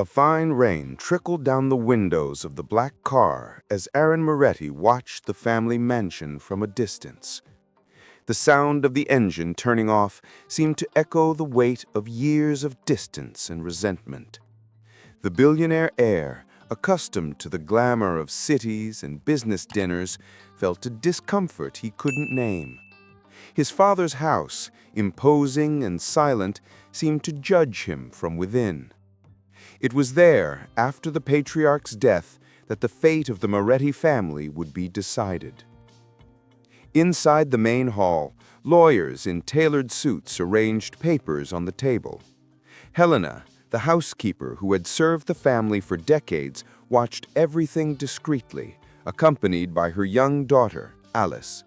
A fine rain trickled down the windows of the black car as Aron Moretti watched the family mansion from a distance. The sound of the engine turning off seemed to echo the weight of years of distance and resentment. The billionaire heir, accustomed to the glamour of cities and business dinners, felt a discomfort he couldn't name. His father's house, imposing and silent, seemed to judge him from within. It was there, after the patriarch's death, that the fate of the Moretti family would be decided. Inside the main hall, lawyers in tailored suits arranged papers on the table. Helena, the housekeeper who had served the family for decades, watched everything discreetly, accompanied by her young daughter, Alice.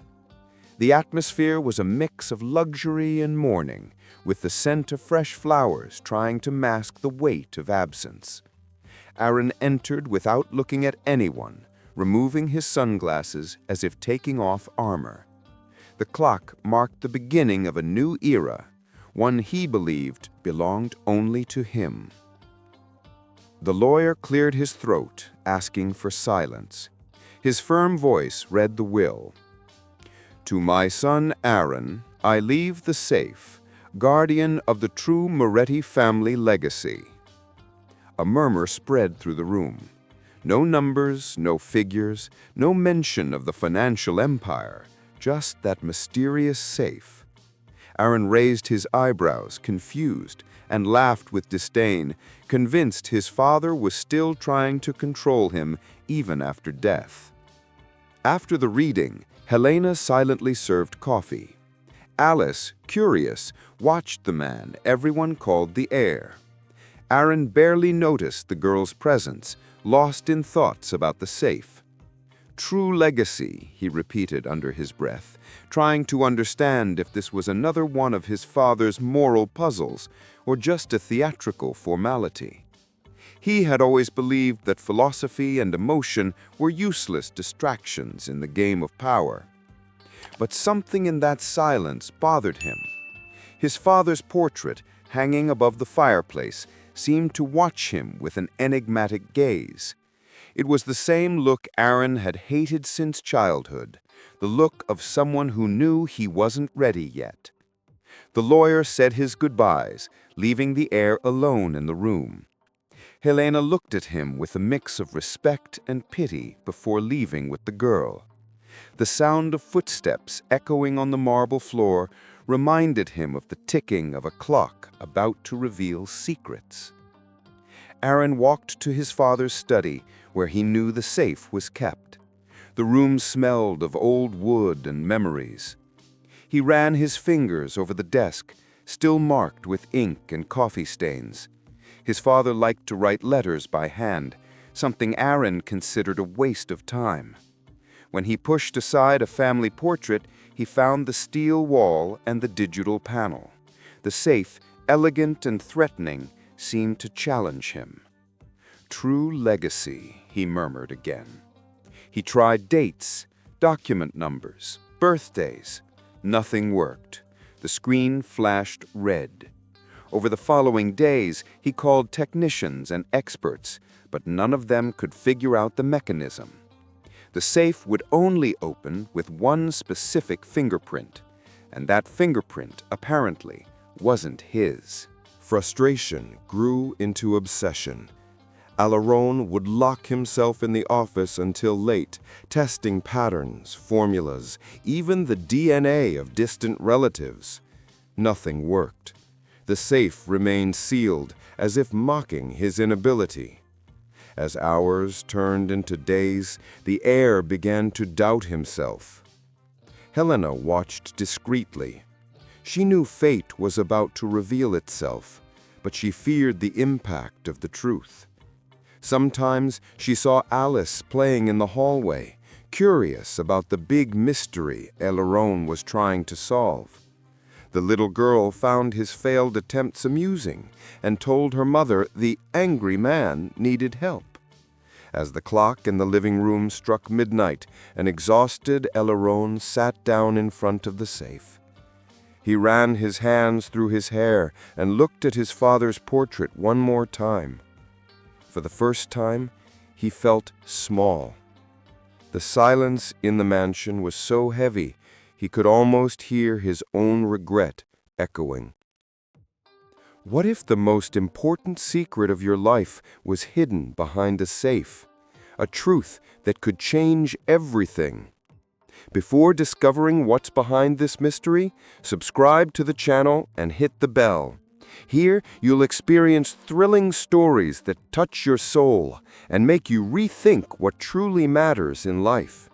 The atmosphere was a mix of luxury and mourning, with the scent of fresh flowers trying to mask the weight of absence. Aron entered without looking at anyone, removing his sunglasses as if taking off armor. The clock marked the beginning of a new era, one he believed belonged only to him. The lawyer cleared his throat, asking for silence. His firm voice read the will. "To my son Aron, I leave the safe, guardian of the true Moretti family legacy." A murmur spread through the room. No numbers, no figures, no mention of the financial empire, just that mysterious safe. Aron raised his eyebrows, confused, and laughed with disdain, convinced his father was still trying to control him even after death. After the reading, Helena silently served coffee. Alice, curious, watched the man everyone called the heir. Aron barely noticed the girl's presence, lost in thoughts about the safe. "True legacy," he repeated under his breath, trying to understand if this was another one of his father's moral puzzles or just a theatrical formality. He had always believed that philosophy and emotion were useless distractions in the game of power. But something in that silence bothered him. His father's portrait, hanging above the fireplace, seemed to watch him with an enigmatic gaze. It was the same look Aron had hated since childhood, the look of someone who knew he wasn't ready yet. The lawyer said his goodbyes, leaving the heir alone in the room. Helena looked at him with a mix of respect and pity before leaving with the girl. The sound of footsteps echoing on the marble floor reminded him of the ticking of a clock about to reveal secrets. Aron walked to his father's study, where he knew the safe was kept. The room smelled of old wood and memories. He ran his fingers over the desk, still marked with ink and coffee stains. His father liked to write letters by hand, something Aron considered a waste of time. When he pushed aside a family portrait, he found the steel wall and the digital panel. The safe, elegant and threatening, seemed to challenge him. "True legacy," he murmured again. He tried dates, document numbers, birthdays. Nothing worked. The screen flashed red. Over the following days, he called technicians and experts, but none of them could figure out the mechanism. The safe would only open with one specific fingerprint, and that fingerprint, apparently, wasn't his. Frustration grew into obsession. Aron would lock himself in the office until late, testing patterns, formulas, even the DNA of distant relatives. Nothing worked. The safe remained sealed, as if mocking his inability. As hours turned into days, the heir began to doubt himself. Helena watched discreetly. She knew fate was about to reveal itself, but she feared the impact of the truth. Sometimes she saw Alice playing in the hallway, curious about the big mystery Aron was trying to solve. The little girl found his failed attempts amusing and told her mother the angry man needed help. As the clock in the living room struck midnight, an exhausted Aron sat down in front of the safe. He ran his hands through his hair and looked at his father's portrait one more time. For the first time, he felt small. The silence in the mansion was so heavy, he could almost hear his own regret echoing. What if the most important secret of your life was hidden behind a safe? A truth that could change everything. Before discovering what's behind this mystery, subscribe to the channel and hit the bell. Here, you'll experience thrilling stories that touch your soul and make you rethink what truly matters in life.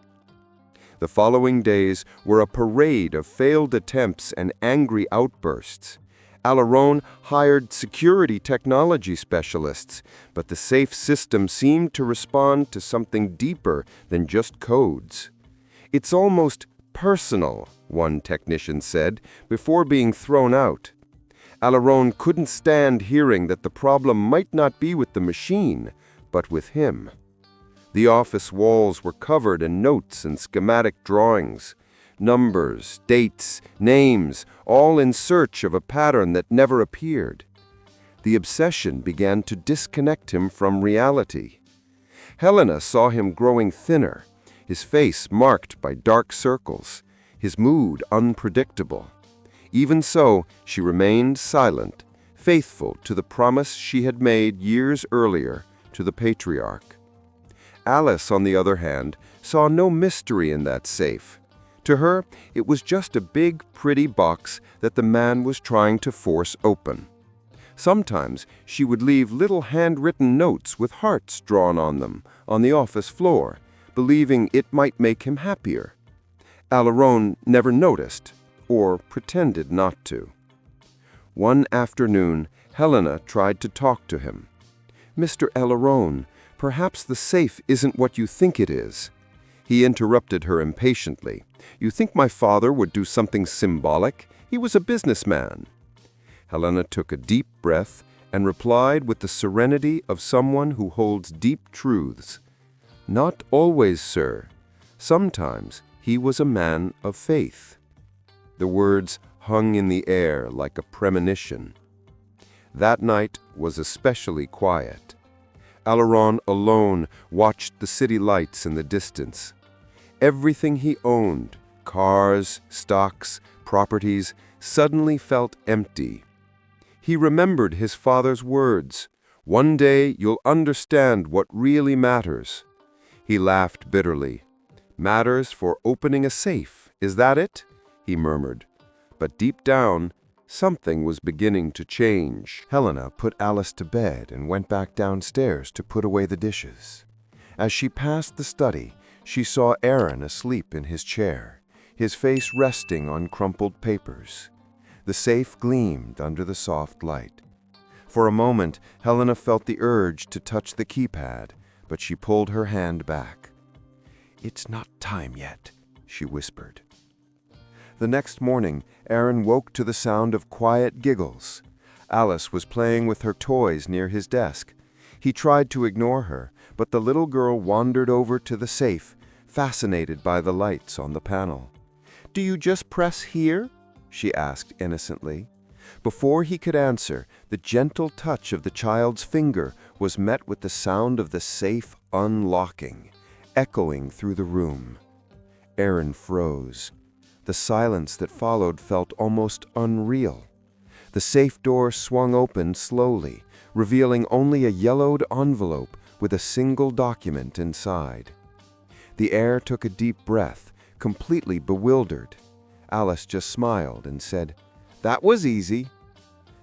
The following days were a parade of failed attempts and angry outbursts. Aron hired security technology specialists, but the safe system seemed to respond to something deeper than just codes. "It's almost personal," one technician said, before being thrown out. Aron couldn't stand hearing that the problem might not be with the machine, but with him. The office walls were covered in notes and schematic drawings. Numbers, dates, names, all in search of a pattern that never appeared. The obsession began to disconnect him from reality. Helena saw him growing thinner, his face marked by dark circles, his mood unpredictable. Even so, she remained silent, faithful to the promise she had made years earlier to the patriarch. Alice, on the other hand, saw no mystery in that safe. To her, it was just a big, pretty box that the man was trying to force open. Sometimes she would leave little handwritten notes with hearts drawn on them on the office floor, believing it might make him happier. Aron never noticed, or pretended not to. One afternoon, Helena tried to talk to him. "Mr. Aron, perhaps the safe isn't what you think it is." He interrupted her impatiently. "You think my father would do something symbolic? He was a businessman." Helena took a deep breath and replied with the serenity of someone who holds deep truths. "Not always, sir. Sometimes he was a man of faith." The words hung in the air like a premonition. That night was especially quiet. Aron alone watched the city lights in the distance. Everything he owned, cars, stocks, properties, suddenly felt empty. He remembered his father's words, "One day you'll understand what really matters." He laughed bitterly. "Matters for opening a safe, is that it?" he murmured. But deep down, something was beginning to change. Helena put Alice to bed and went back downstairs to put away the dishes. As she passed the study, she saw Aron asleep in his chair, his face resting on crumpled papers. The safe gleamed under the soft light. For a moment, Helena felt the urge to touch the keypad, but she pulled her hand back. "It's not time yet," she whispered. The next morning, Aron woke to the sound of quiet giggles. Alice was playing with her toys near his desk. He tried to ignore her, but the little girl wandered over to the safe, fascinated by the lights on the panel. "Do you just press here?" she asked innocently. Before he could answer, the gentle touch of the child's finger was met with the sound of the safe unlocking, echoing through the room. Aron froze. The silence that followed felt almost unreal. The safe door swung open slowly, revealing only a yellowed envelope with a single document inside. The heir took a deep breath, completely bewildered. Alice just smiled and said, "That was easy."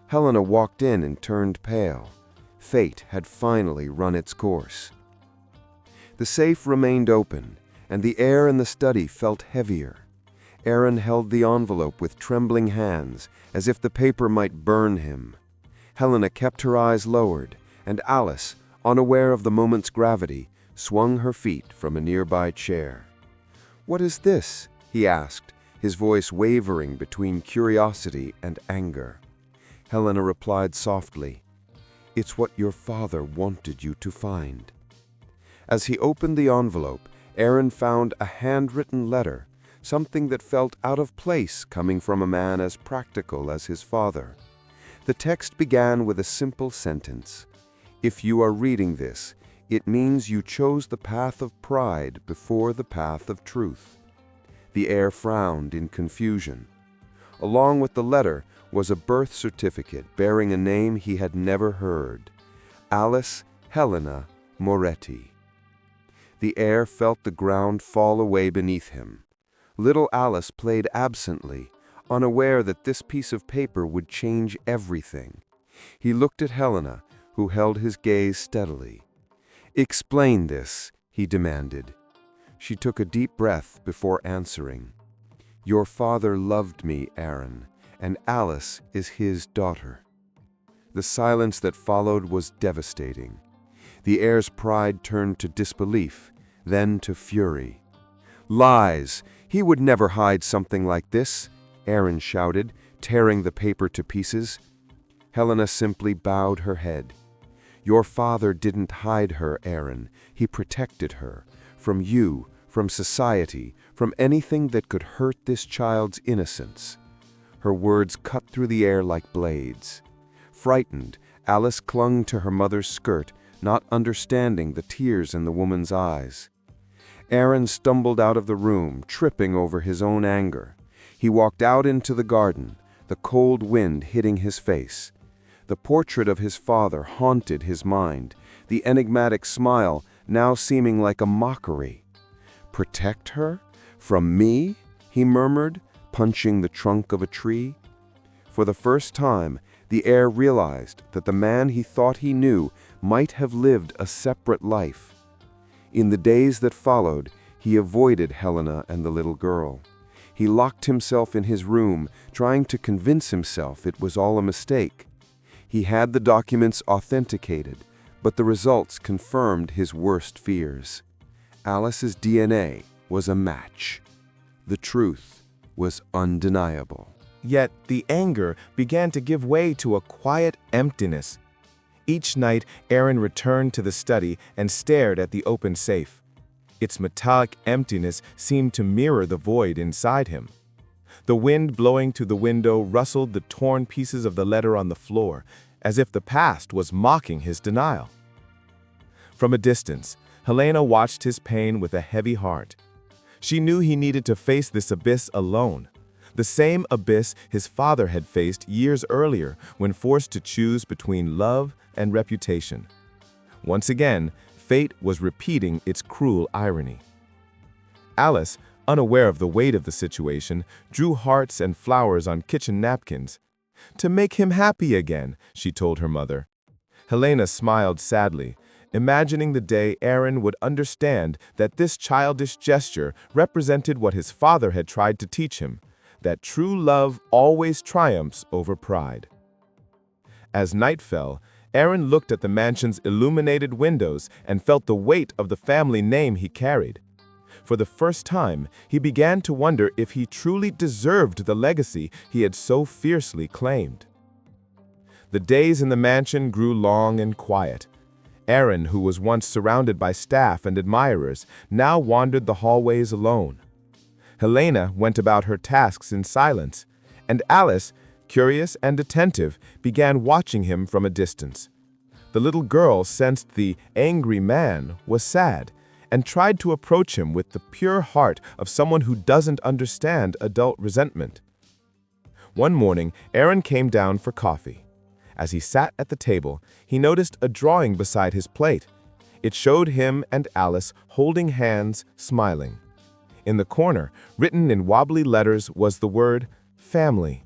Helena walked in and turned pale. Fate had finally run its course. The safe remained open, and the air in the study felt heavier. Aron held the envelope with trembling hands, as if the paper might burn him. Helena kept her eyes lowered, and Alice, unaware of the moment's gravity, swung her feet from a nearby chair. "What is this?" he asked, his voice wavering between curiosity and anger. Helena replied softly, "It's what your father wanted you to find." As he opened the envelope, Aron found a handwritten letter, something that felt out of place coming from a man as practical as his father. The text began with a simple sentence. If you are reading this, it means you chose the path of pride before the path of truth." The heir frowned in confusion. Along with the letter was a birth certificate bearing a name he had never heard: Alice Helena Moretti. The heir felt the ground fall away beneath him. Little Alice played absently, unaware that this piece of paper would change everything. He looked at Helena, who held his gaze steadily. "Explain this," he demanded. She took a deep breath before answering. "Your father loved me, Aron, and Alice is his daughter." The silence that followed was devastating. The heir's pride turned to disbelief, then to fury. "Lies! He would never hide something like this," Aron shouted, tearing the paper to pieces. Helena simply bowed her head. "Your father didn't hide her, Aron. He protected her. From you, from society, from anything that could hurt this child's innocence." Her words cut through the air like blades. Frightened, Alice clung to her mother's skirt, not understanding the tears in the woman's eyes. Aron stumbled out of the room, tripping over his own anger. He walked out into the garden, the cold wind hitting his face. The portrait of his father haunted his mind, the enigmatic smile now seeming like a mockery. "Protect her? From me?" he murmured, punching the trunk of a tree. For the first time, the heir realized that the man he thought he knew might have lived a separate life. In the days that followed, he avoided Helena and the little girl. He locked himself in his room, trying to convince himself it was all a mistake. He had the documents authenticated, but the results confirmed his worst fears. Alice's DNA was a match. The truth was undeniable. Yet the anger began to give way to a quiet emptiness. Each night, Aron returned to the study and stared at the open safe. Its metallic emptiness seemed to mirror the void inside him. The wind blowing through the window rustled the torn pieces of the letter on the floor, as if the past was mocking his denial. From a distance, Helena watched his pain with a heavy heart. She knew he needed to face this abyss alone, the same abyss his father had faced years earlier when forced to choose between love and reputation. Once again, fate was repeating its cruel irony. Alice, unaware of the weight of the situation, drew hearts and flowers on kitchen napkins. "To make him happy again," she told her mother. Helena smiled sadly, imagining the day Aron would understand that this childish gesture represented what his father had tried to teach him, that true love always triumphs over pride. As night fell, Aron looked at the mansion's illuminated windows and felt the weight of the family name he carried. For the first time, he began to wonder if he truly deserved the legacy he had so fiercely claimed. The days in the mansion grew long and quiet. Aron, who was once surrounded by staff and admirers, now wandered the hallways alone. Helena went about her tasks in silence, and Alice, curious and attentive, began watching him from a distance. The little girl sensed the angry man was sad and tried to approach him with the pure heart of someone who doesn't understand adult resentment. One morning, Aron came down for coffee. As he sat at the table, he noticed a drawing beside his plate. It showed him and Alice holding hands, smiling. In the corner, written in wobbly letters, was the word family.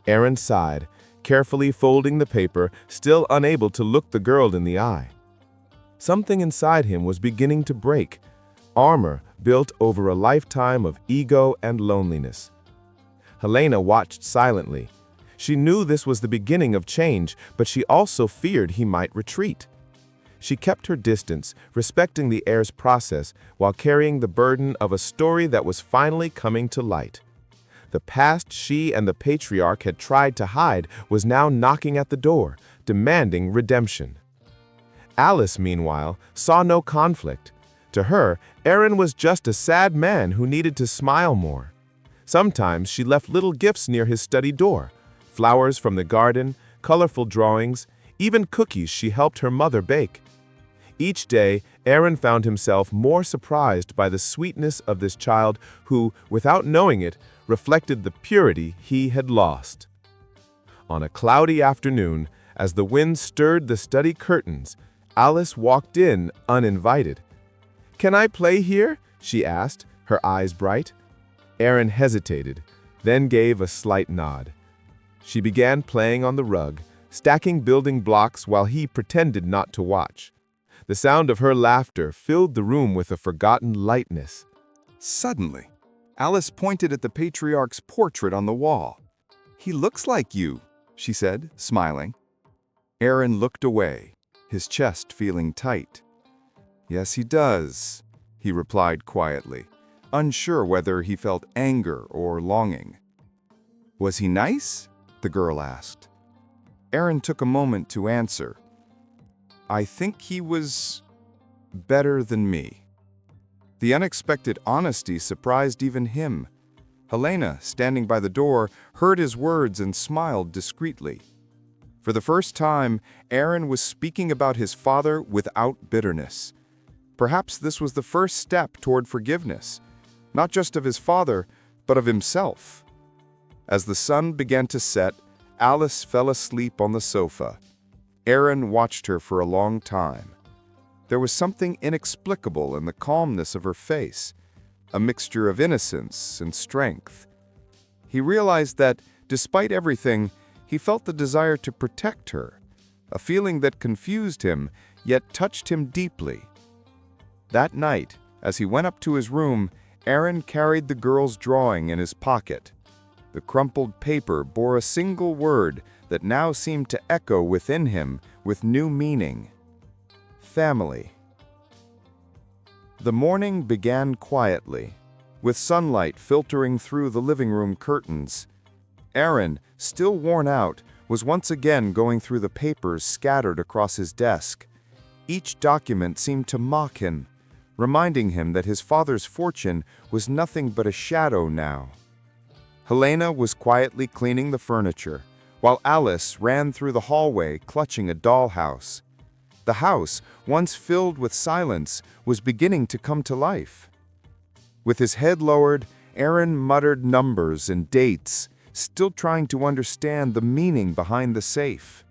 Aron sighed, carefully folding the paper, still unable to look the girl in the eye. Something inside him was beginning to break, armor built over a lifetime of ego and loneliness. Helena watched silently. She knew this was the beginning of change, but she also feared he might retreat. She kept her distance, respecting the heir's process while carrying the burden of a story that was finally coming to light. The past she and the patriarch had tried to hide was now knocking at the door, demanding redemption. Alice, meanwhile, saw no conflict. To her, Aron was just a sad man who needed to smile more. Sometimes she left little gifts near his study door, flowers from the garden, colorful drawings, Even cookies she helped her mother bake. Each day, Aron found himself more surprised by the sweetness of this child who, without knowing it, reflected the purity he had lost. On a cloudy afternoon, as the wind stirred the study curtains, Alice walked in uninvited. "Can I play here?" she asked, her eyes bright. Aron hesitated, then gave a slight nod. She began playing on the rug, stacking building blocks while he pretended not to watch. The sound of her laughter filled the room with a forgotten lightness. Suddenly, Alice pointed at the patriarch's portrait on the wall. "He looks like you," she said, smiling. Aron looked away, his chest feeling tight. "Yes, he does," he replied quietly, unsure whether he felt anger or longing. "Was he nice?" the girl asked. Aron took a moment to answer. "I think he was better than me." The unexpected honesty surprised even him. Helena, standing by the door, heard his words and smiled discreetly. For the first time, Aron was speaking about his father without bitterness. Perhaps this was the first step toward forgiveness, not just of his father, but of himself. As the sun began to set, Alice fell asleep on the sofa. Aron watched her for a long time. There was something inexplicable in the calmness of her face, a mixture of innocence and strength. He realized that, despite everything, he felt the desire to protect her, a feeling that confused him, yet touched him deeply. That night, as he went up to his room, Aron carried the girl's drawing in his pocket. The crumpled paper bore a single word that now seemed to echo within him with new meaning: family. The morning began quietly, with sunlight filtering through the living room curtains. Aron, still worn out, was once again going through the papers scattered across his desk. Each document seemed to mock him, reminding him that his father's fortune was nothing but a shadow now. Helena was quietly cleaning the furniture, while Alice ran through the hallway clutching a dollhouse. The house, once filled with silence, was beginning to come to life. With his head lowered, Aron muttered numbers and dates, still trying to understand the meaning behind the safe.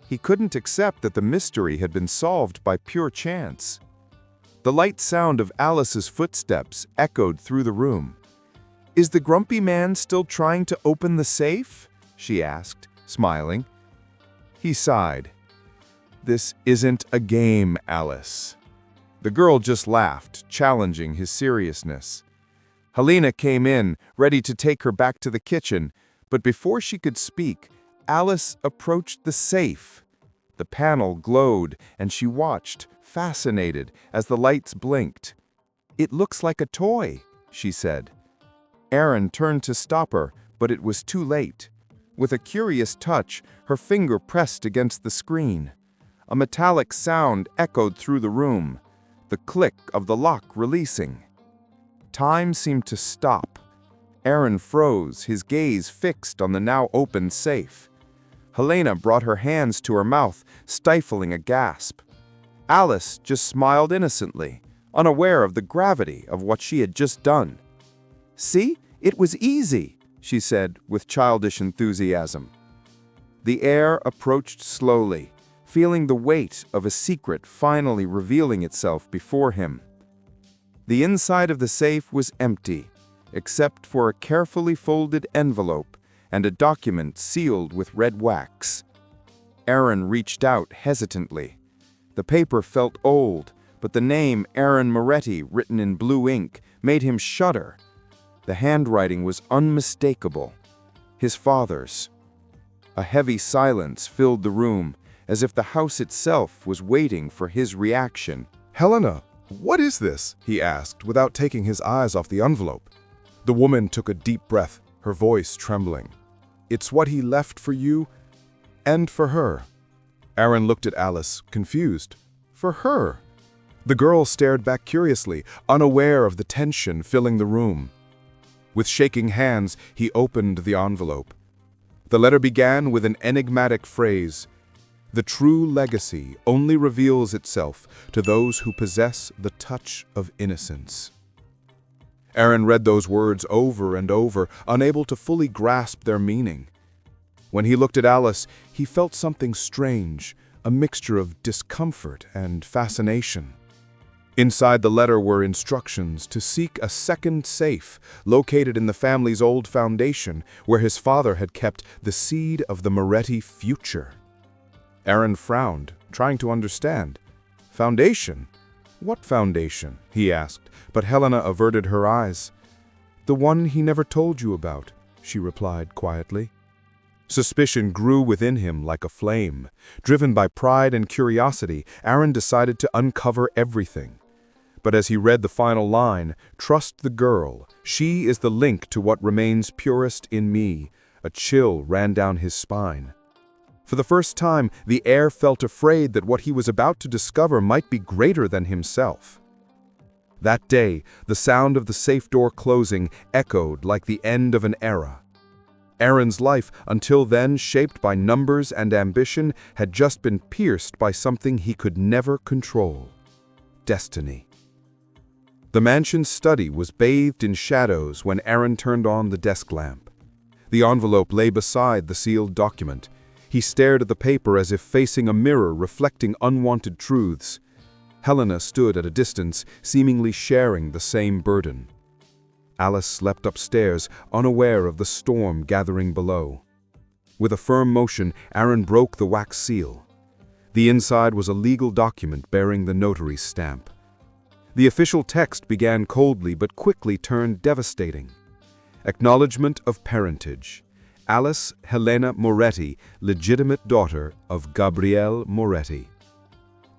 He couldn't accept that the mystery had been solved by pure chance. The light sound of Alice's footsteps echoed through the room. "Is the grumpy man still trying to open the safe?" she asked, smiling. He sighed. "This isn't a game, Alice." The girl just laughed, challenging his seriousness. Helena came in, ready to take her back to the kitchen, but before she could speak, Alice approached the safe. The panel glowed, and she watched, fascinated, as the lights blinked. "It looks like a toy," she said. Aron turned to stop her, but it was too late. With a curious touch, her finger pressed against the screen. A metallic sound echoed through the room, the click of the lock releasing. Time seemed to stop. Aron froze, his gaze fixed on the now open safe. Helena brought her hands to her mouth, stifling a gasp. Alice just smiled innocently, unaware of the gravity of what she had just done. "See, it was easy," she said with childish enthusiasm. The heir approached slowly, feeling the weight of a secret finally revealing itself before him. The inside of the safe was empty, except for a carefully folded envelope and a document sealed with red wax. Aron reached out hesitantly. The paper felt old, but the name Aron Moretti, written in blue ink, made him shudder. The handwriting was unmistakable. His father's. A heavy silence filled the room, as if the house itself was waiting for his reaction. "Helena, what is this?" he asked, without taking his eyes off the envelope. The woman took a deep breath, her voice trembling. "It's what he left for you and for her." Aron looked at Alice, confused. "For her?" The girl stared back curiously, unaware of the tension filling the room. With shaking hands, he opened the envelope. The letter began with an enigmatic phrase, The true legacy only reveals itself to those who possess the touch of innocence. Aron read those words over and over, unable to fully grasp their meaning. When he looked at Alice, he felt something strange, a mixture of discomfort and fascination. Inside the letter were instructions to seek a second safe located in the family's old foundation where his father had kept the seed of the Moretti future. Aron frowned, trying to understand. Foundation? What foundation? He asked, but Helena averted her eyes. The one he never told you about, she replied quietly. Suspicion grew within him like a flame. Driven by pride and curiosity, Aron decided to uncover everything. But as he read the final line, "Trust the girl, she is the link to what remains purest in me," a chill ran down his spine. For the first time, the heir felt afraid that what he was about to discover might be greater than himself. That day, the sound of the safe door closing echoed like the end of an era. Aron's life, until then shaped by numbers and ambition, had just been pierced by something he could never control: destiny. The mansion's study was bathed in shadows when Aron turned on the desk lamp. The envelope lay beside the sealed document. He stared at the paper as if facing a mirror reflecting unwanted truths. Helena stood at a distance, seemingly sharing the same burden. Alice slept upstairs, unaware of the storm gathering below. With a firm motion, Aron broke the wax seal. The inside was a legal document bearing the notary's stamp. The official text began coldly but quickly turned devastating. Acknowledgement of parentage. Alice Helena Moretti, legitimate daughter of Gabriele Moretti.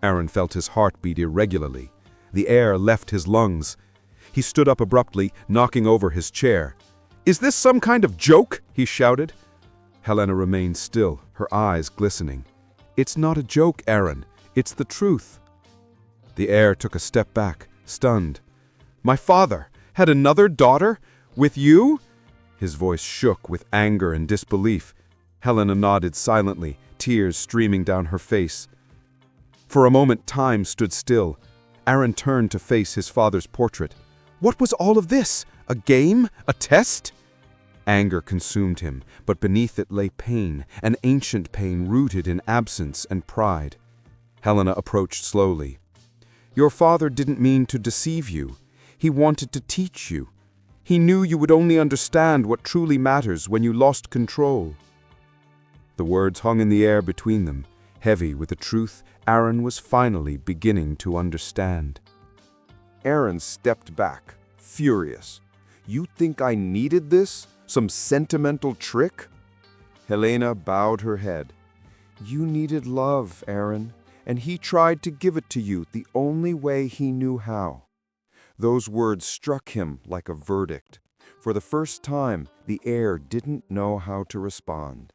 Aron felt his heart beat irregularly. The air left his lungs. He stood up abruptly, knocking over his chair. "Is this some kind of joke?" he shouted. Helena remained still, her eyes glistening. "It's not a joke, Aron. It's the truth." The heir took a step back, stunned. "My father had another daughter? With you?" His voice shook with anger and disbelief. Helena nodded silently, tears streaming down her face. For a moment, time stood still. Aron turned to face his father's portrait. What was all of this? A game? A test? Anger consumed him, but beneath it lay pain, an ancient pain rooted in absence and pride. Helena approached slowly. "Your father didn't mean to deceive you. He wanted to teach you. He knew you would only understand what truly matters when you lost control." The words hung in the air between them, heavy with a truth Aron was finally beginning to understand. Aron stepped back, furious. "You think I needed this? Some sentimental trick?" Helena bowed her head. "You needed love, Aron, and he tried to give it to you the only way he knew how." Those words struck him like a verdict. For the first time, the heir didn't know how to respond.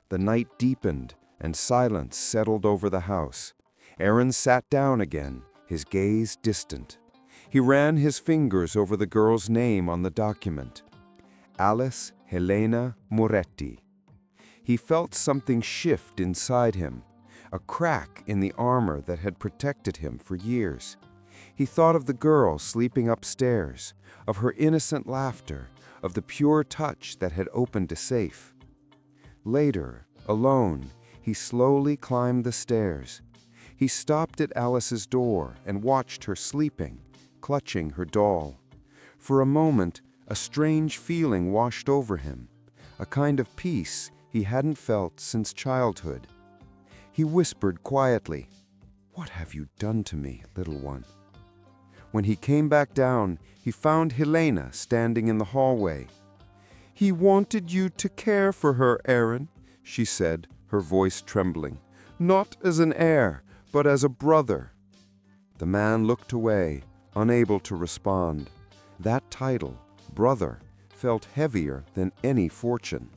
The night deepened, and silence settled over the house. Aron sat down again, his gaze distant. He ran his fingers over the girl's name on the document. Alice Helena Moretti. He felt something shift inside him, a crack in the armor that had protected him for years. He thought of the girl sleeping upstairs, of her innocent laughter, of the pure touch that had opened a safe. Later, alone, he slowly climbed the stairs. He stopped at Alice's door and watched her sleeping, clutching her doll. For a moment, a strange feeling washed over him, a kind of peace he hadn't felt since childhood. He whispered quietly, "What have you done to me, little one?" When he came back down, he found Helena standing in the hallway. "He wanted you to care for her, Aron," she said, her voice trembling. "Not as an heir, but as a brother." The man looked away, unable to respond. That title, brother, felt heavier than any fortune.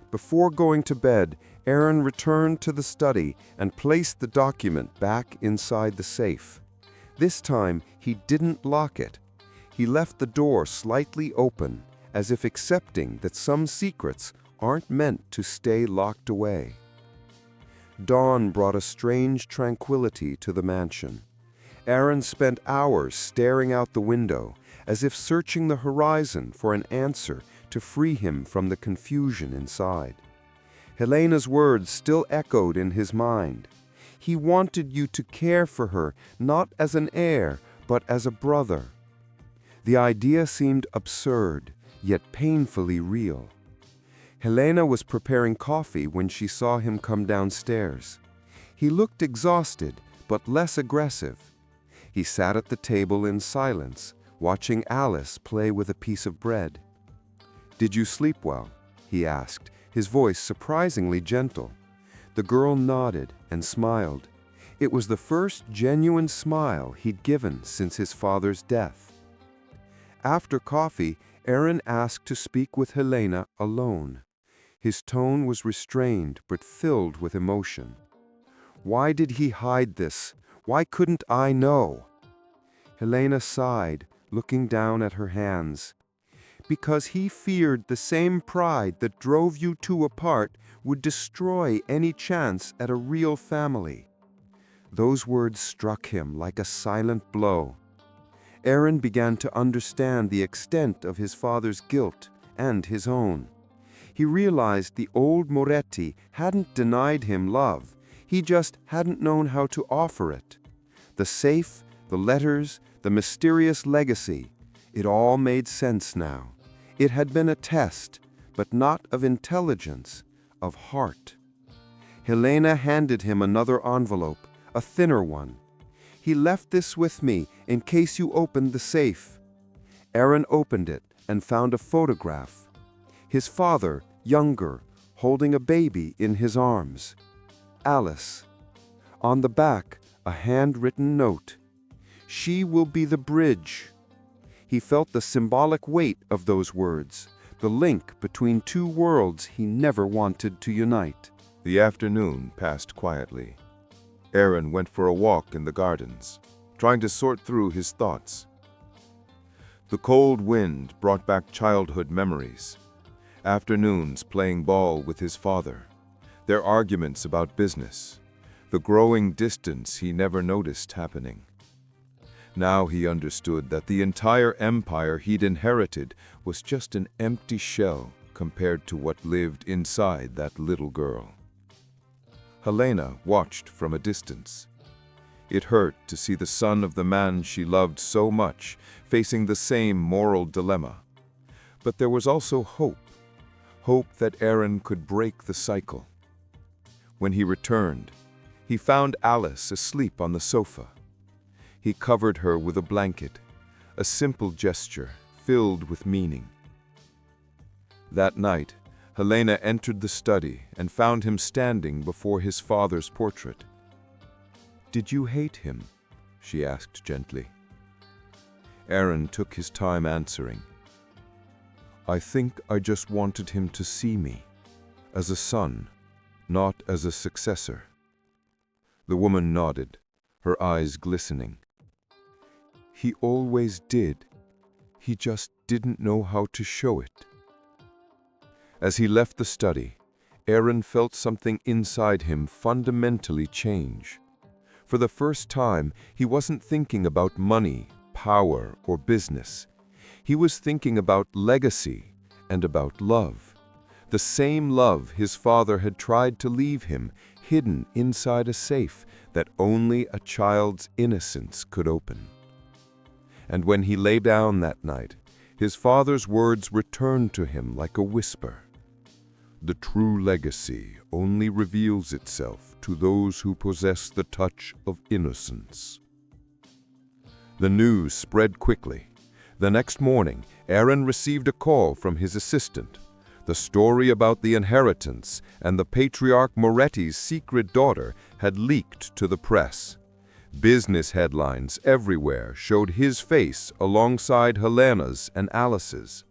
Before going to bed, Aron returned to the study and placed the document back inside the safe. This time, he didn't lock it. He left the door slightly open, as if accepting that some secrets aren't meant to stay locked away. Dawn brought a strange tranquility to the mansion. Aron spent hours staring out the window, as if searching the horizon for an answer to free him from the confusion inside. Helena's words still echoed in his mind. He wanted you to care for her, not as an heir, but as a brother. The idea seemed absurd, yet painfully real. Helena was preparing coffee when she saw him come downstairs. He looked exhausted, but less aggressive. He sat at the table in silence, watching Alice play with a piece of bread. "Did you sleep well?" he asked, his voice surprisingly gentle. The girl nodded and smiled. It was the first genuine smile he'd given since his father's death. After coffee, Aron asked to speak with Helena alone. His tone was restrained but filled with emotion. "Why did he hide this? Why couldn't I know?" Helena sighed, looking down at her hands. "Because he feared the same pride that drove you two apart would destroy any chance at a real family." Those words struck him like a silent blow. Aron began to understand the extent of his father's guilt and his own. He realized the old Moretti hadn't denied him love, he just hadn't known how to offer it. The safe, the letters, the mysterious legacy, it all made sense now. It had been a test, but not of intelligence, of heart. Helena handed him another envelope, a thinner one. "He left this with me in case you opened the safe." Aron opened it and found a photograph. His father, younger, holding a baby in his arms. Alice. On the back, a handwritten note. "She will be the bridge." He felt the symbolic weight of those words, the link between two worlds he never wanted to unite. The afternoon passed quietly. Aron went for a walk in the gardens, trying to sort through his thoughts. The cold wind brought back childhood memories. Afternoons playing ball with his father, their arguments about business, the growing distance he never noticed happening. Now he understood that the entire empire he'd inherited was just an empty shell compared to what lived inside that little girl. Helena watched from a distance. It hurt to see the son of the man she loved so much facing the same moral dilemma. But there was also hope that Aron could break the cycle. When he returned, he found Alice asleep on the sofa. He covered her with a blanket, a simple gesture filled with meaning. That night, Helena entered the study and found him standing before his father's portrait. "Did you hate him?" she asked gently. Aron took his time answering. "I think I just wanted him to see me, as a son, not as a successor." The woman nodded, her eyes glistening. "He always did. He just didn't know how to show it." As he left the study, Aron felt something inside him fundamentally change. For the first time, he wasn't thinking about money, power, or business. He was thinking about legacy and about love. The same love his father had tried to leave him, hidden inside a safe that only a child's innocence could open. And when he lay down that night, his father's words returned to him like a whisper. "The true legacy only reveals itself to those who possess the touch of innocence." The news spread quickly. The next morning, Aron received a call from his assistant. The story about the inheritance and the patriarch Moretti's secret daughter had leaked to the press. Business headlines everywhere showed his face alongside Helena's and Alice's.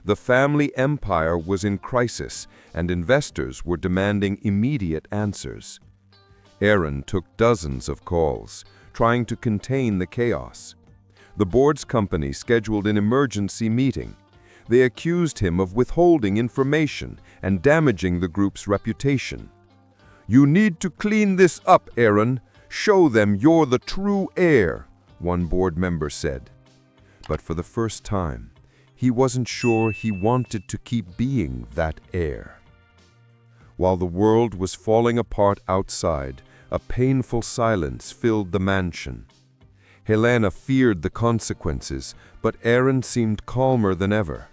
The family empire was in crisis, and investors were demanding immediate answers. Aron took dozens of calls, trying to contain the chaos. The board's company scheduled an emergency meeting. They accused him of withholding information and damaging the group's reputation. "You need to clean this up, Aron. Show them you're the true heir," one board member said. But for the first time, he wasn't sure he wanted to keep being that heir. While the world was falling apart outside, a painful silence filled the mansion. Helena feared the consequences, but Aron seemed calmer than ever.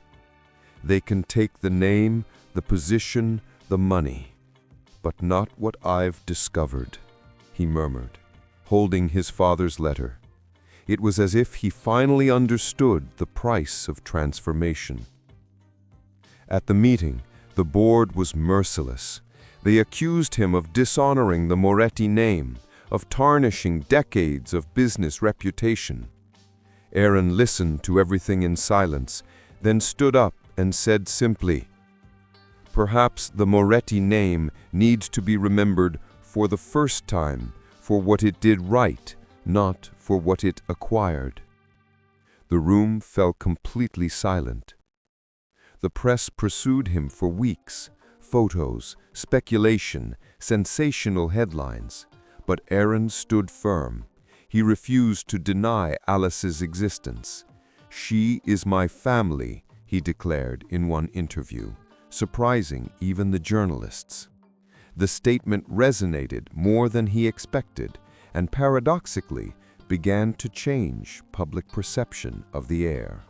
"They can take the name, the position, the money, but not what I've discovered," he murmured, holding his father's letter. It was as if he finally understood the price of transformation. At the meeting, the board was merciless. They accused him of dishonoring the Moretti name, of tarnishing decades of business reputation. Aron listened to everything in silence, then stood up and said simply, "Perhaps the Moretti name needs to be remembered for the first time for what it did right, not for what it acquired." The room fell completely silent. The press pursued him for weeks. Photos, speculation, sensational headlines. But Aron stood firm. He refused to deny Alice's existence. "She is my family," he declared in one interview, surprising even the journalists. The statement resonated more than he expected, and paradoxically began to change public perception of the heir.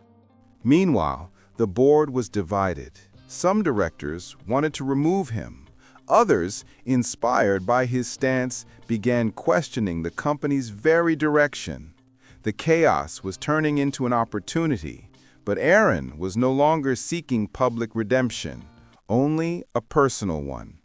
Meanwhile, the board was divided. Some directors wanted to remove him. Others, inspired by his stance, began questioning the company's very direction. The chaos was turning into an opportunity, but Aron was no longer seeking public redemption, only a personal one.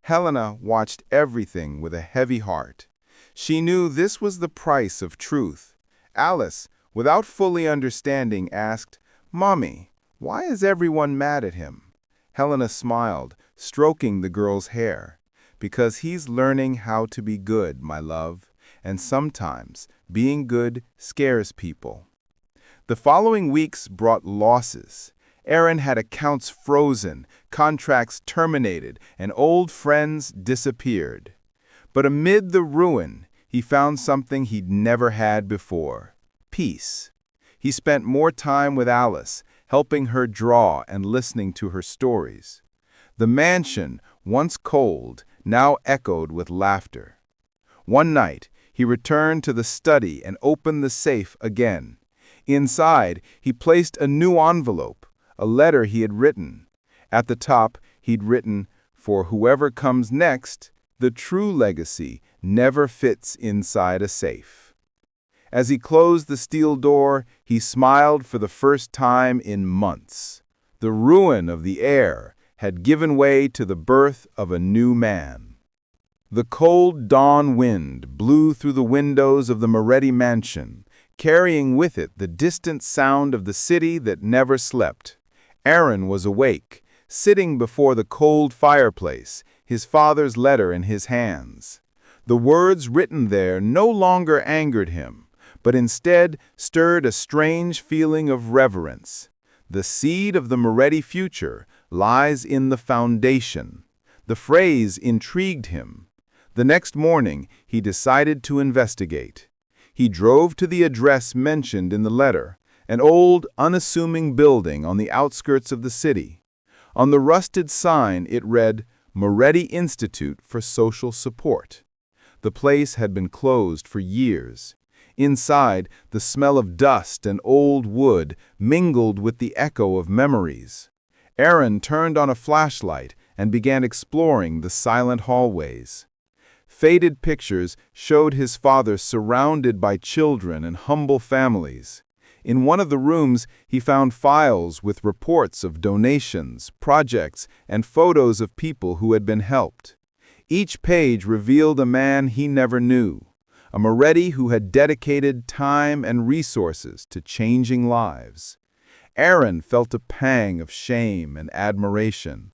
Helena watched everything with a heavy heart. She knew this was the price of truth. Alice, without fully understanding, asked, "Mommy, why is everyone mad at him?" Helena smiled, stroking the girl's hair. "Because he's learning how to be good, my love, and sometimes being good scares people." The following weeks brought losses. Aron had accounts frozen, contracts terminated, and old friends disappeared. But amid the ruin, he found something he'd never had before: peace. He spent more time with Alice, helping her draw and listening to her stories. The mansion, once cold, now echoed with laughter. One night, he returned to the study and opened the safe again. Inside, he placed a new envelope, a letter he had written. At the top, he'd written, "For whoever comes next, the true legacy never fits inside a safe." As he closed the steel door, he smiled for the first time in months. The ruin of the heir had given way to the birth of a new man. The cold dawn wind blew through the windows of the Moretti mansion, carrying with it the distant sound of the city that never slept. Aron was awake, sitting before the cold fireplace, his father's letter in his hands. The words written there no longer angered him, but instead stirred a strange feeling of reverence. The seed of the Moretti future lies in the foundation. The phrase intrigued him. The next morning, he decided to investigate. He drove to the address mentioned in the letter, an old, unassuming building on the outskirts of the city. On the rusted sign, it read, "Moretti Institute for Social Support." The place had been closed for years. Inside, the smell of dust and old wood mingled with the echo of memories. Aron turned on a flashlight and began exploring the silent hallways. Faded pictures showed his father surrounded by children and humble families. In one of the rooms, he found files with reports of donations, projects, and photos of people who had been helped. Each page revealed a man he never knew, a Moretti who had dedicated time and resources to changing lives. Aron felt a pang of shame and admiration.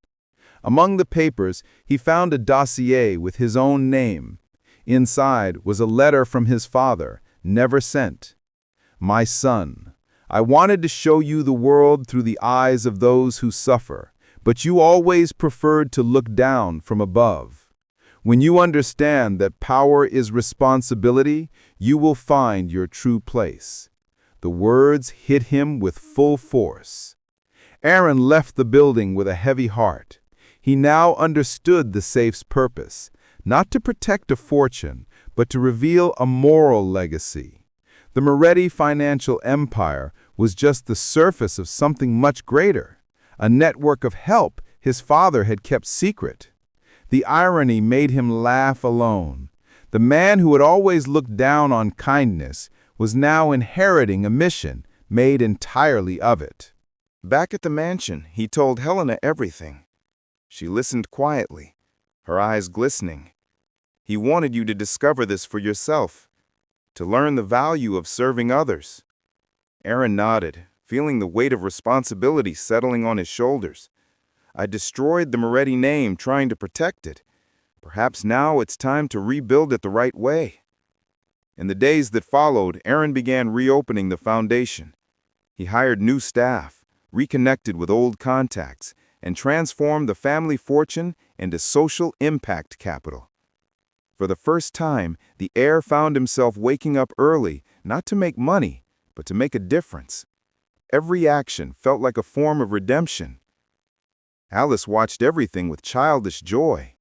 Among the papers, he found a dossier with his own name. Inside was a letter from his father, never sent. "My son, I wanted to show you the world through the eyes of those who suffer, but you always preferred to look down from above. When you understand that power is responsibility, you will find your true place." The words hit him with full force. Aron left the building with a heavy heart. He now understood the safe's purpose, not to protect a fortune, but to reveal a moral legacy. The Moretti financial empire was just the surface of something much greater, a network of help his father had kept secret. The irony made him laugh alone. The man who had always looked down on kindness was now inheriting a mission made entirely of it. Back at the mansion, he told Helena everything. She listened quietly, her eyes glistening. He wanted you to discover this for yourself, to learn the value of serving others. Aron nodded, feeling the weight of responsibility settling on his shoulders. I destroyed the Moretti name trying to protect it. Perhaps now it's time to rebuild it the right way. In the days that followed, Aron began reopening the foundation. He hired new staff, reconnected with old contacts, and transformed the family fortune into social impact capital. For the first time, the heir found himself waking up early, not to make money, but to make a difference. Every action felt like a form of redemption. Alice watched everything with childish joy.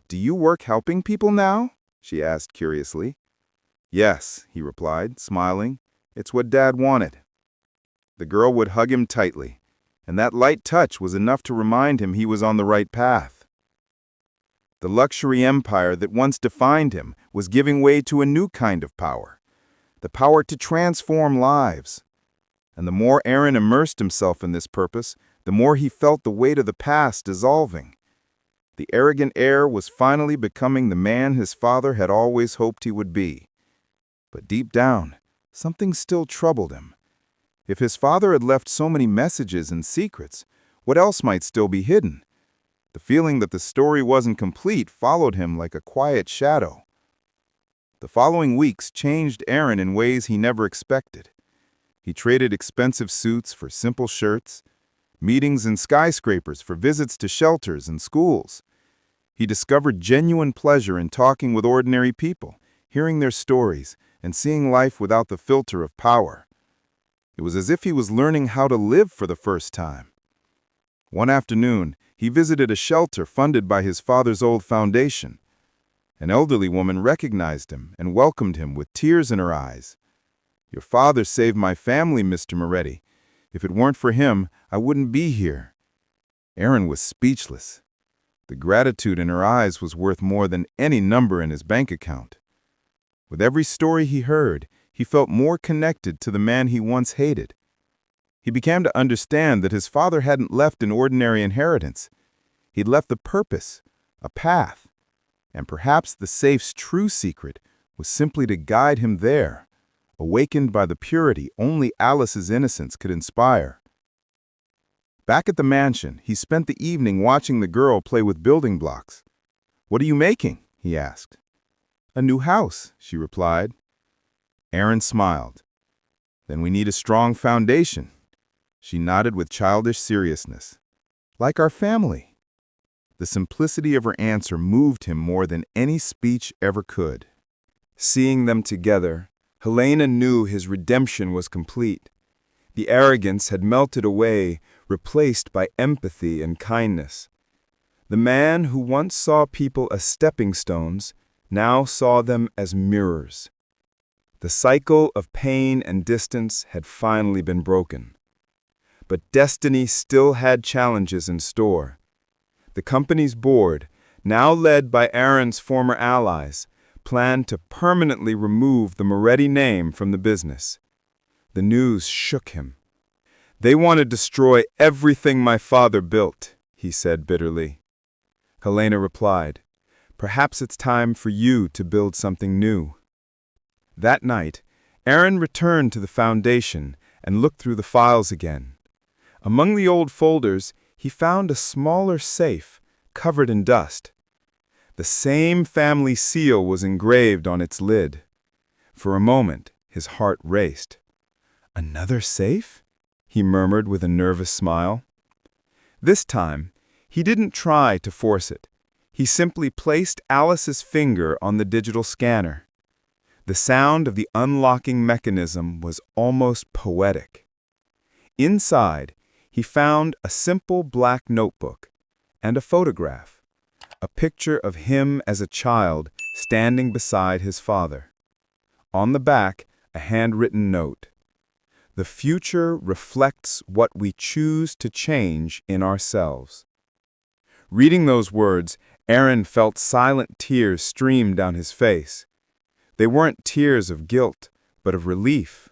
"Do you work helping people now?" she asked curiously. "Yes," he replied, smiling. "It's what Dad wanted." The girl would hug him tightly, and that light touch was enough to remind him he was on the right path. The luxury empire that once defined him was giving way to a new kind of power, the power to transform lives. And the more Aron immersed himself in this purpose, the more he felt the weight of the past dissolving. The arrogant heir was finally becoming the man his father had always hoped he would be. But deep down, something still troubled him. If his father had left so many messages and secrets, what else might still be hidden? The feeling that the story wasn't complete followed him like a quiet shadow. The following weeks changed Aron in ways he never expected. He traded expensive suits for simple shirts, meetings in skyscrapers for visits to shelters and schools. He discovered genuine pleasure in talking with ordinary people, hearing their stories, and seeing life without the filter of power. It was as if he was learning how to live for the first time. One afternoon, he visited a shelter funded by his father's old foundation. An elderly woman recognized him and welcomed him with tears in her eyes. "Your father saved my family, Mr. Moretti. If it weren't for him, I wouldn't be here." Aron was speechless. The gratitude in her eyes was worth more than any number in his bank account. With every story he heard, he felt more connected to the man he once hated. He began to understand that his father hadn't left an ordinary inheritance. He'd left a purpose, a path, and perhaps the safe's true secret was simply to guide him there, awakened by the purity only Alice's innocence could inspire. Back at the mansion, he spent the evening watching the girl play with building blocks. "What are you making?" he asked. "A new house," she replied. Aron smiled. "Then we need a strong foundation." She nodded with childish seriousness. "Like our family." The simplicity of her answer moved him more than any speech ever could. Seeing them together, Helena knew his redemption was complete. The arrogance had melted away, replaced by empathy and kindness. The man who once saw people as stepping stones now saw them as mirrors. The cycle of pain and distance had finally been broken. But destiny still had challenges in store. The company's board, now led by Aron's former allies, planned to permanently remove the Moretti name from the business. The news shook him. "They want to destroy everything my father built," he said bitterly. Helena replied, "Perhaps it's time for you to build something new." That night, Aron returned to the foundation and looked through the files again. Among the old folders, he found a smaller safe, covered in dust. The same family seal was engraved on its lid. For a moment, his heart raced. "Another safe?" he murmured with a nervous smile. This time, he didn't try to force it. He simply placed Alice's finger on the digital scanner. The sound of the unlocking mechanism was almost poetic. Inside, he found a simple black notebook and a photograph, a picture of him as a child standing beside his father. On the back, a handwritten note. The future reflects what we choose to change in ourselves. Reading those words, Aron felt silent tears stream down his face. They weren't tears of guilt, but of relief.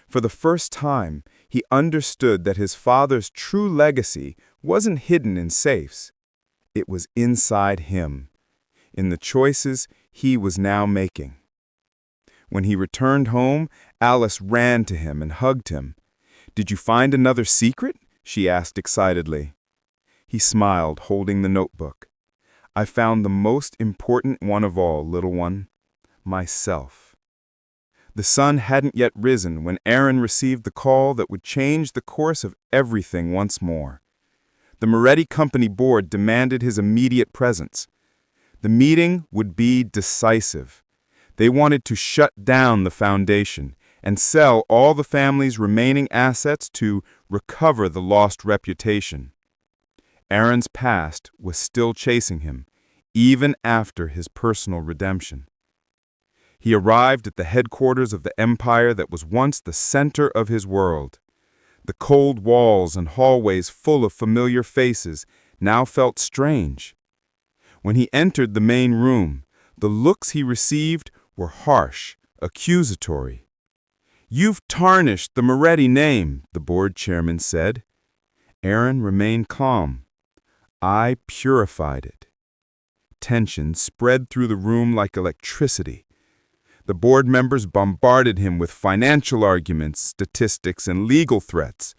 For the first time, he understood that his father's true legacy wasn't hidden in safes. It was inside him, in the choices he was now making. When he returned home, Alice ran to him and hugged him. "Did you find another secret?" she asked excitedly. He smiled, holding the notebook. "I found the most important one of all, little one. Myself." The sun hadn't yet risen when Aron received the call that would change the course of everything once more. The Moretti Company board demanded his immediate presence. The meeting would be decisive. They wanted to shut down the foundation and sell all the family's remaining assets to recover the lost reputation. Aron's past was still chasing him, even after his personal redemption. He arrived at the headquarters of the empire that was once the center of his world. The cold walls and hallways full of familiar faces now felt strange. When he entered the main room, the looks he received were harsh, accusatory. "You've tarnished the Moretti name," the board chairman said. Aron remained calm. "I purified it." Tension spread through the room like electricity. The board members bombarded him with financial arguments, statistics, and legal threats.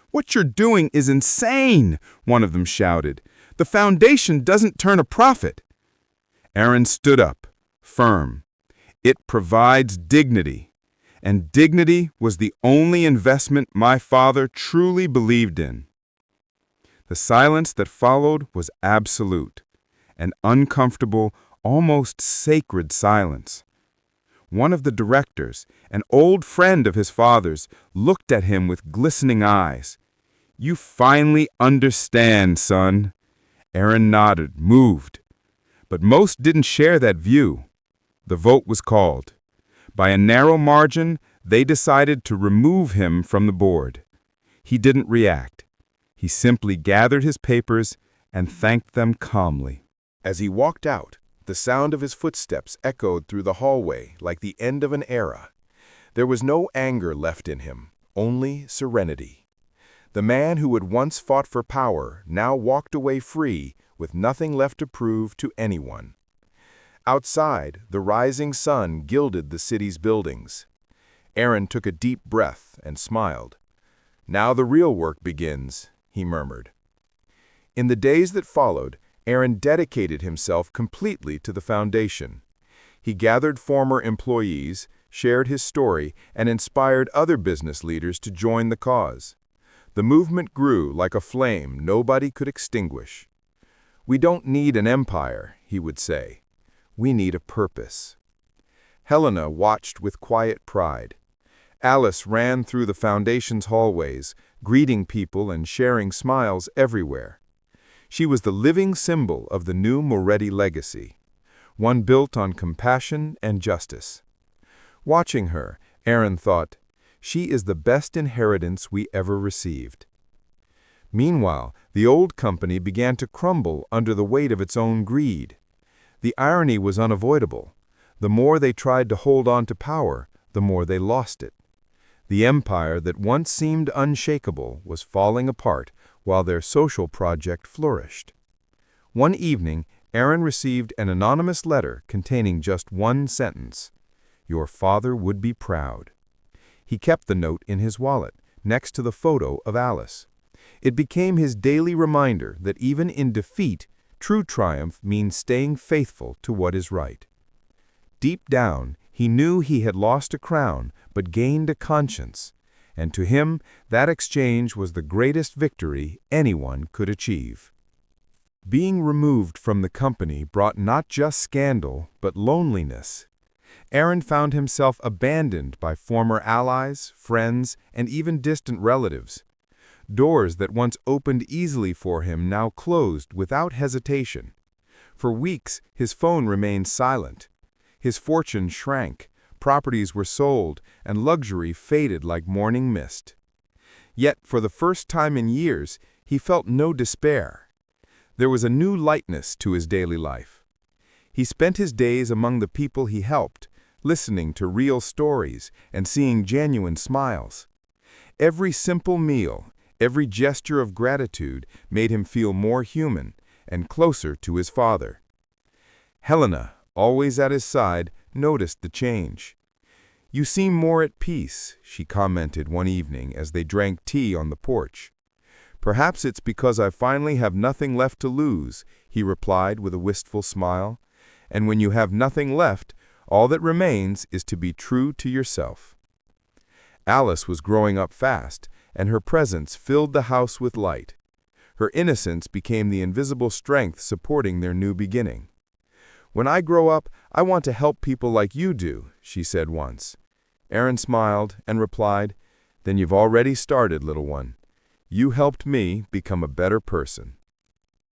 "What you're doing is insane," one of them shouted. "The foundation doesn't turn a profit." Aron stood up, firm. "It provides dignity, and dignity was the only investment my father truly believed in." The silence that followed was absolute, an uncomfortable, almost sacred silence. One of the directors, an old friend of his father's, looked at him with glistening eyes. "You finally understand, son." Aron nodded, moved. But most didn't share that view. The vote was called. By a narrow margin, they decided to remove him from the board. He didn't react. He simply gathered his papers and thanked them calmly. As he walked out, the sound of his footsteps echoed through the hallway like the end of an era. There was no anger left in him, only serenity. The man who had once fought for power now walked away free, with nothing left to prove to anyone. Outside, the rising sun gilded the city's buildings. Aron took a deep breath and smiled. "Now the real work begins," he murmured. In the days that followed, Aron dedicated himself completely to the foundation. He gathered former employees, shared his story, and inspired other business leaders to join the cause. The movement grew like a flame nobody could extinguish. "We don't need an empire," he would say. "We need a purpose." Helena watched with quiet pride. Alice ran through the foundation's hallways, greeting people and sharing smiles everywhere. She was the living symbol of the new Moretti legacy, one built on compassion and justice. Watching her, Aron thought, "She is the best inheritance we ever received." Meanwhile, the old company began to crumble under the weight of its own greed. The irony was unavoidable. The more they tried to hold on to power, the more they lost it. The empire that once seemed unshakable was falling apart while their social project flourished. One evening, Aron received an anonymous letter containing just one sentence: "Your father would be proud." He kept the note in his wallet, next to the photo of Alice. It became his daily reminder that even in defeat, true triumph means staying faithful to what is right. Deep down, he knew he had lost a crown but gained a conscience, and to him that exchange was the greatest victory anyone could achieve. Being removed from the company brought not just scandal, but loneliness. Aron found himself abandoned by former allies, friends, and even distant relatives. Doors that once opened easily for him now closed without hesitation. For weeks, his phone remained silent. His fortune shrank, properties were sold, and luxury faded like morning mist. Yet, for the first time in years, he felt no despair. There was a new lightness to his daily life. He spent his days among the people he helped, listening to real stories and seeing genuine smiles. Every simple meal, every gesture of gratitude made him feel more human and closer to his father. Helena, always at his side, noticed the change. "You seem more at peace," she commented one evening as they drank tea on the porch. "Perhaps it's because I finally have nothing left to lose," he replied with a wistful smile. "And when you have nothing left, all that remains is to be true to yourself." Alice was growing up fast, and her presence filled the house with light. Her innocence became the invisible strength supporting their new beginning. "When I grow up, I want to help people like you do," she said once. Aron smiled and replied, "Then you've already started, little one. You helped me become a better person."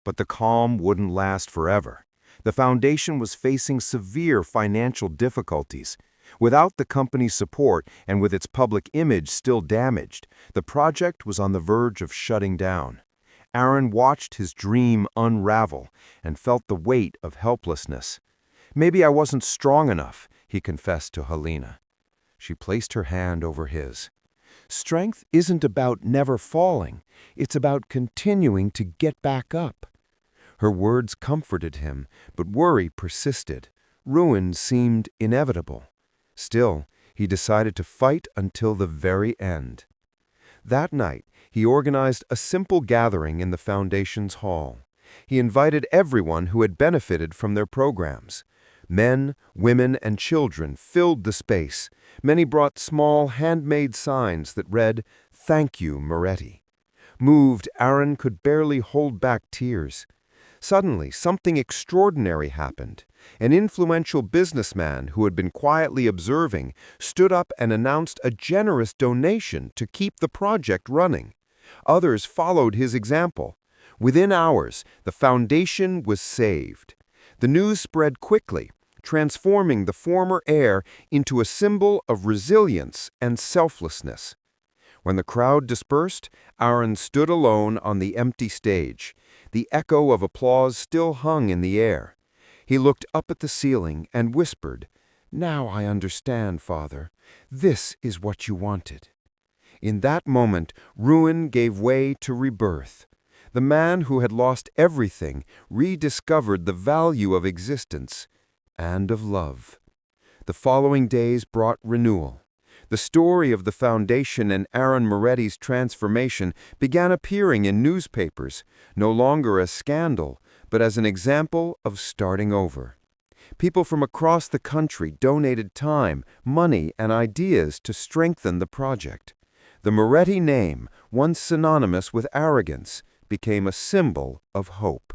But the calm wouldn't last forever. The foundation was facing severe financial difficulties. Without the company's support and with its public image still damaged, the project was on the verge of shutting down. Aron watched his dream unravel and felt the weight of helplessness. "Maybe I wasn't strong enough," he confessed to Helena. She placed her hand over his. "Strength isn't about never falling. It's about continuing to get back up." Her words comforted him, but worry persisted. Ruin seemed inevitable. Still, he decided to fight until the very end. That night, he organized a simple gathering in the Foundation's hall. He invited everyone who had benefited from their programs. Men, women, and children filled the space. Many brought small, handmade signs that read, "Thank you, Moretti." Moved, Aron could barely hold back tears. Suddenly, something extraordinary happened. An influential businessman who had been quietly observing stood up and announced a generous donation to keep the project running. Others followed his example. Within hours, the foundation was saved. The news spread quickly, transforming the former heir into a symbol of resilience and selflessness. When the crowd dispersed, Aron stood alone on the empty stage. The echo of applause still hung in the air. He looked up at the ceiling and whispered, "Now I understand, Father. This is what you wanted." In that moment, ruin gave way to rebirth. The man who had lost everything rediscovered the value of existence and of love. The following days brought renewal. The story of the Foundation and Aron Moretti's transformation began appearing in newspapers, no longer as scandal, but as an example of starting over. People from across the country donated time, money, and ideas to strengthen the project. The Moretti name, once synonymous with arrogance, became a symbol of hope.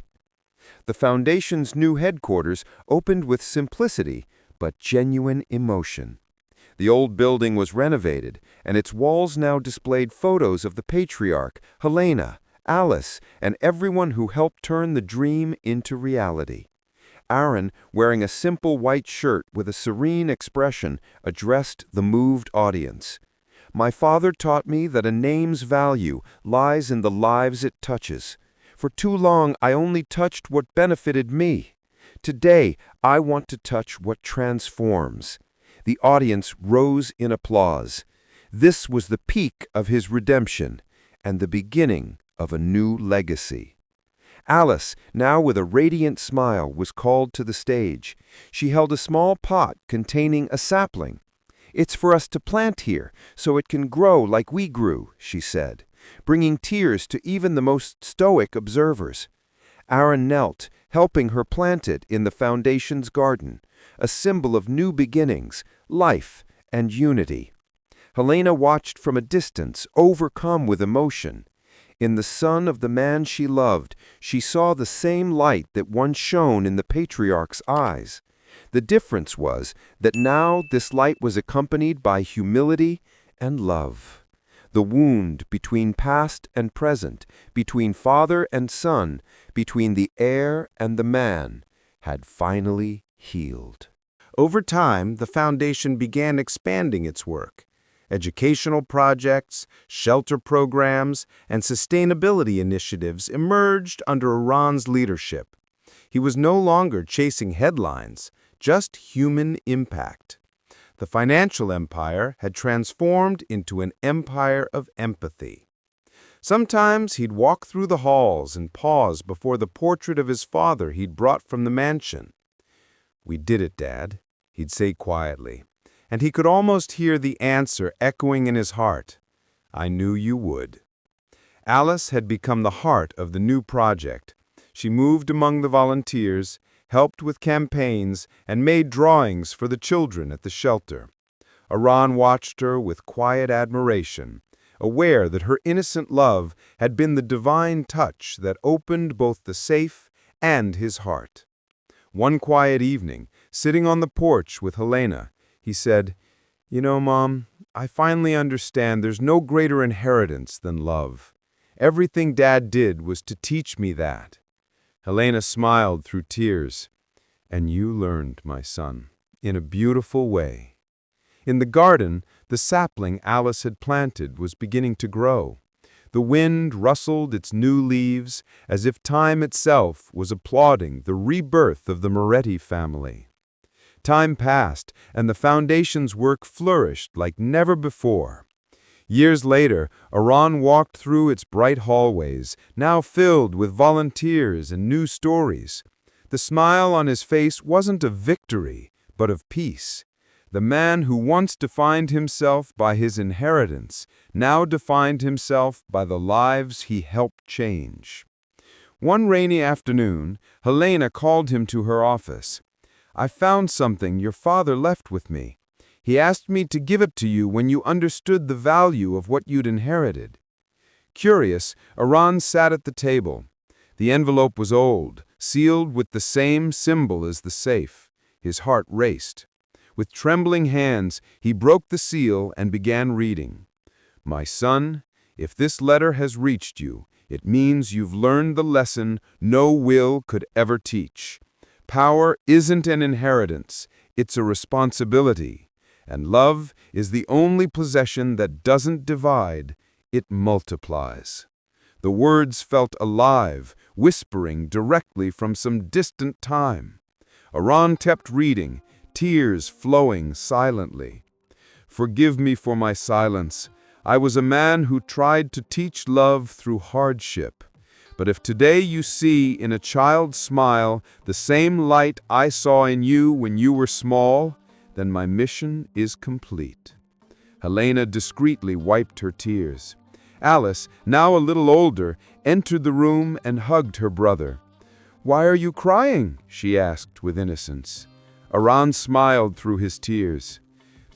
The Foundation's new headquarters opened with simplicity but genuine emotion. The old building was renovated, and its walls now displayed photos of the patriarch, Helena, Alice, and everyone who helped turn the dream into reality. Aron, wearing a simple white shirt with a serene expression, addressed the moved audience. "My father taught me that a name's value lies in the lives it touches. For too long, I only touched what benefited me. Today, I want to touch what transforms." The audience rose in applause. This was the peak of his redemption and the beginning of a new legacy. Alice, now with a radiant smile, was called to the stage. She held a small pot containing a sapling. "It's for us to plant here, so it can grow like we grew," she said, bringing tears to even the most stoic observers. Aron knelt, helping her plant it in the Foundation's garden, a symbol of new beginnings, life, and unity. Helena watched from a distance, overcome with emotion. In the son of the man she loved, she saw the same light that once shone in the patriarch's eyes. The difference was that now this light was accompanied by humility and love. The wound between past and present, between father and son, between the heir and the man, had finally healed. Over time, the foundation began expanding its work. Educational projects, shelter programs, and sustainability initiatives emerged under Aron's leadership. He was no longer chasing headlines, just human impact. The financial empire had transformed into an empire of empathy. Sometimes he'd walk through the halls and pause before the portrait of his father he'd brought from the mansion. "We did it, Dad," he'd say quietly, and he could almost hear the answer echoing in his heart. "I knew you would." Alice had become the heart of the new project. She moved among the volunteers, helped with campaigns, and made drawings for the children at the shelter. Aron watched her with quiet admiration, aware that her innocent love had been the divine touch that opened both the safe and his heart. One quiet evening, sitting on the porch with Helena, he said, "You know, Mom, I finally understand there's no greater inheritance than love. Everything Dad did was to teach me that." Helena smiled through tears. "And you learned, my son, in a beautiful way." In the garden, the sapling Alice had planted was beginning to grow. The wind rustled its new leaves as if time itself was applauding the rebirth of the Moretti family. Time passed, and the foundation's work flourished like never before. Years later, Aron walked through its bright hallways, now filled with volunteers and new stories. The smile on his face wasn't of victory, but of peace. The man who once defined himself by his inheritance now defined himself by the lives he helped change. One rainy afternoon, Helena called him to her office. "I found something your father left with me. He asked me to give it to you when you understood the value of what you'd inherited." Curious, Aron sat at the table. The envelope was old, sealed with the same symbol as the safe. His heart raced. With trembling hands, he broke the seal and began reading. "My son, if this letter has reached you, it means you've learned the lesson no will could ever teach. Power isn't an inheritance, it's a responsibility. And love is the only possession that doesn't divide, it multiplies." The words felt alive, whispering directly from some distant time. Aron kept reading, tears flowing silently. "Forgive me for my silence. I was a man who tried to teach love through hardship. But if today you see in a child's smile the same light I saw in you when you were small, then my mission is complete." Helena discreetly wiped her tears. Alice, now a little older, entered the room and hugged her brother. "Why are you crying?" she asked with innocence. Aron smiled through his tears.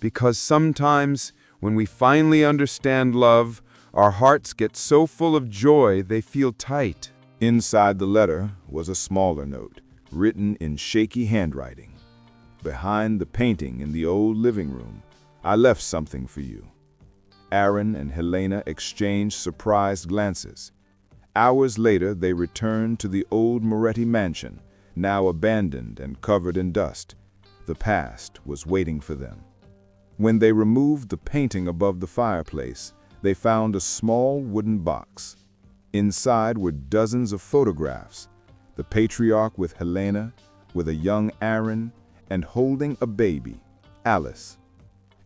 "Because sometimes, when we finally understand love, our hearts get so full of joy they feel tight." Inside the letter was a smaller note, written in shaky handwriting. "Behind the painting in the old living room, I left something for you." Aron and Helena exchanged surprised glances. Hours later, they returned to the old Moretti mansion, now abandoned and covered in dust. The past was waiting for them. When they removed the painting above the fireplace, they found a small wooden box. Inside were dozens of photographs, the patriarch with Helena, with a young Aron, and holding a baby, Alice.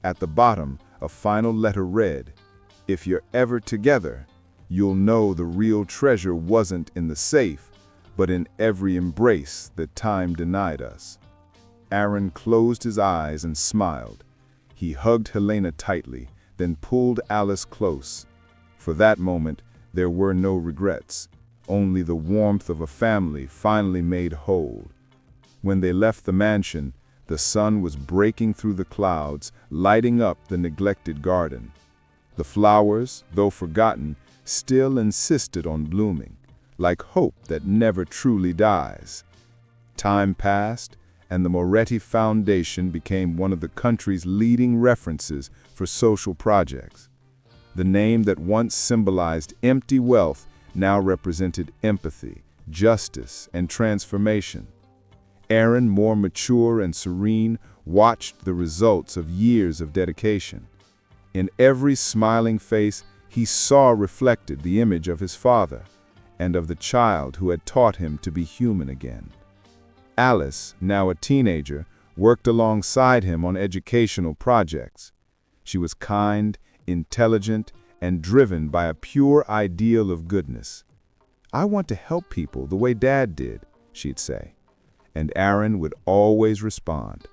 At the bottom, a final letter read, "If you're ever together, you'll know the real treasure wasn't in the safe, but in every embrace that time denied us." Aron closed his eyes and smiled. He hugged Helena tightly, then pulled Alice close. For that moment, there were no regrets, only the warmth of a family finally made whole. When they left the mansion, the sun was breaking through the clouds, lighting up the neglected garden. The flowers, though forgotten, still insisted on blooming, like hope that never truly dies. Time passed, and the Moretti Foundation became one of the country's leading references for social projects. The name that once symbolized empty wealth now represented empathy, justice, and transformation. Aron, more mature and serene, watched the results of years of dedication. In every smiling face, he saw reflected the image of his father and of the child who had taught him to be human again. Alice, now a teenager, worked alongside him on educational projects. She was kind, intelligent, and driven by a pure ideal of goodness. "I want to help people the way Dad did," she'd say. And Aron would always respond,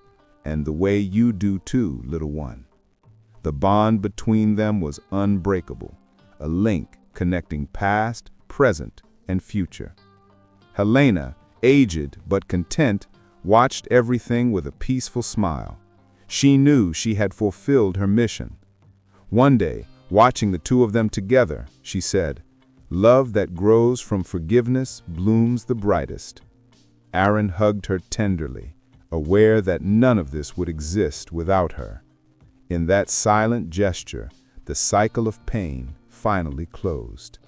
"And the way you do too, little one." The bond between them was unbreakable, a link connecting past, present, and future. Helena, aged but content, watched everything with a peaceful smile. She knew she had fulfilled her mission. One day, watching the two of them together, she said, "Love that grows from forgiveness blooms the brightest." Aron hugged her tenderly, aware that none of this would exist without her. In that silent gesture, the cycle of pain finally closed.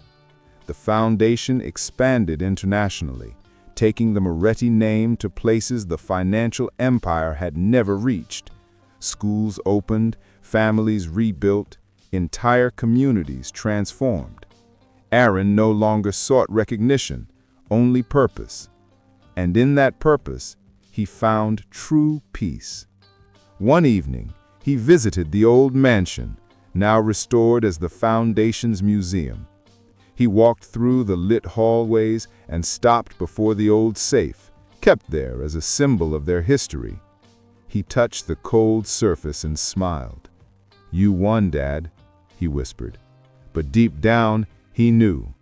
The foundation expanded internationally, taking the Moretti name to places the financial empire had never reached. Schools opened, families rebuilt, entire communities transformed. Aron no longer sought recognition, only purpose. And in that purpose, he found true peace. One evening, he visited the old mansion, now restored as the Foundation's museum. He walked through the lit hallways and stopped before the old safe, kept there as a symbol of their history. He touched the cold surface and smiled. "You won, Dad," he whispered. But deep down, he knew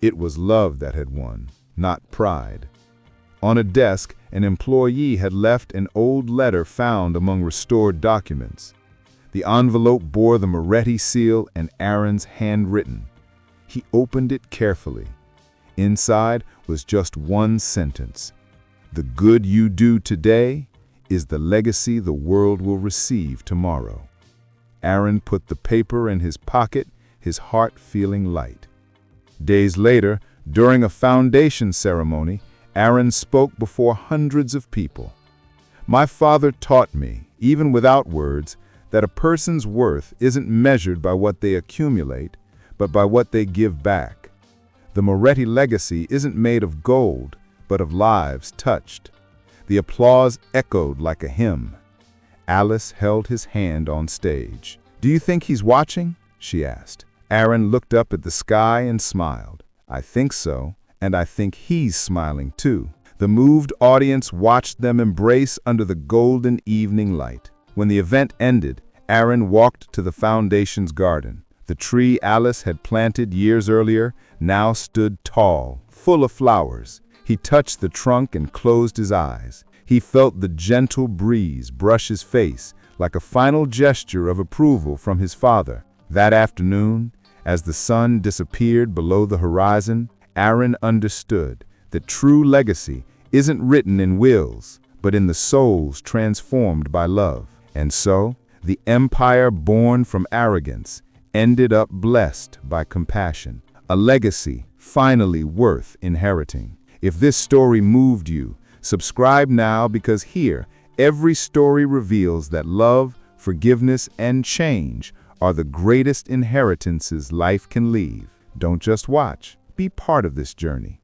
it was love that had won, not pride. On a desk, an employee had left an old letter found among restored documents. The envelope bore the Moretti seal and Aron's handwritten. He opened it carefully. Inside was just one sentence: "The good you do today is the legacy the world will receive tomorrow." Aron put the paper in his pocket, his heart feeling light. Days later, during a foundation ceremony, Aron spoke before hundreds of people. "My father taught me, even without words, that a person's worth isn't measured by what they accumulate, but by what they give back. The Moretti legacy isn't made of gold, but of lives touched." The applause echoed like a hymn. Alice held his hand on stage. "Do you think he's watching?" she asked. Aron looked up at the sky and smiled. "I think so, and I think he's smiling too." The moved audience watched them embrace under the golden evening light. When the event ended, Aron walked to the Foundation's garden. The tree Alice had planted years earlier now stood tall, full of flowers. He touched the trunk and closed his eyes. He felt the gentle breeze brush his face like a final gesture of approval from his father. That afternoon, as the sun disappeared below the horizon, Aron understood that true legacy isn't written in wills, but in the souls transformed by love. And so, the empire born from arrogance ended up blessed by compassion, a legacy finally worth inheriting. If this story moved you, subscribe now, because here, every story reveals that love, forgiveness, and change are the greatest inheritances life can leave. Don't just watch, be part of this journey.